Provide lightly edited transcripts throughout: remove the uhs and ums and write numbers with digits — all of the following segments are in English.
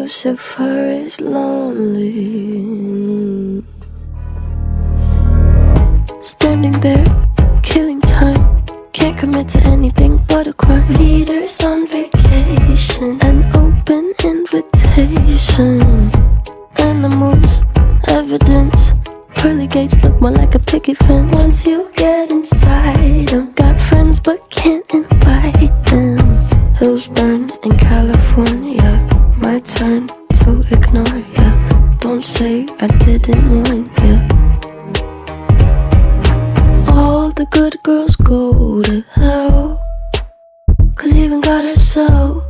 Lucifer is lonely, standing there, killing time. Can't commit to anything but a crime. Leaders on vacation, an open invitation. Animals, evidence. Pearly gates look more like a picket fence. Once you get inside them, got friends but can't invite them. Hills burn in California, my turn to ignore ya. Don't say I didn't warn ya. All the good girls go to hell, 'cause even God herself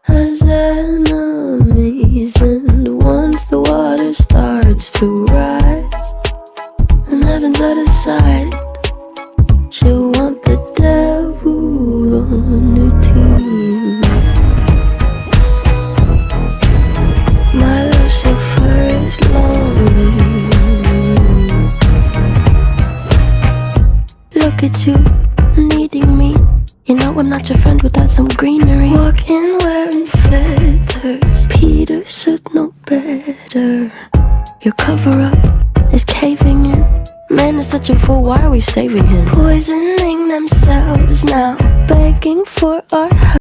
has enemies. And once the water starts to rise and heaven's out of sight, she'll want the devil on her team. My Lucifer is lonely. Look at you, needing me. You know I'm not your friend without some greenery. Walking wearing feathers, Peter should know better. Your cover-up is caving in. Man is such a fool, why are we saving him? Poisoning themselves now, begging for our help.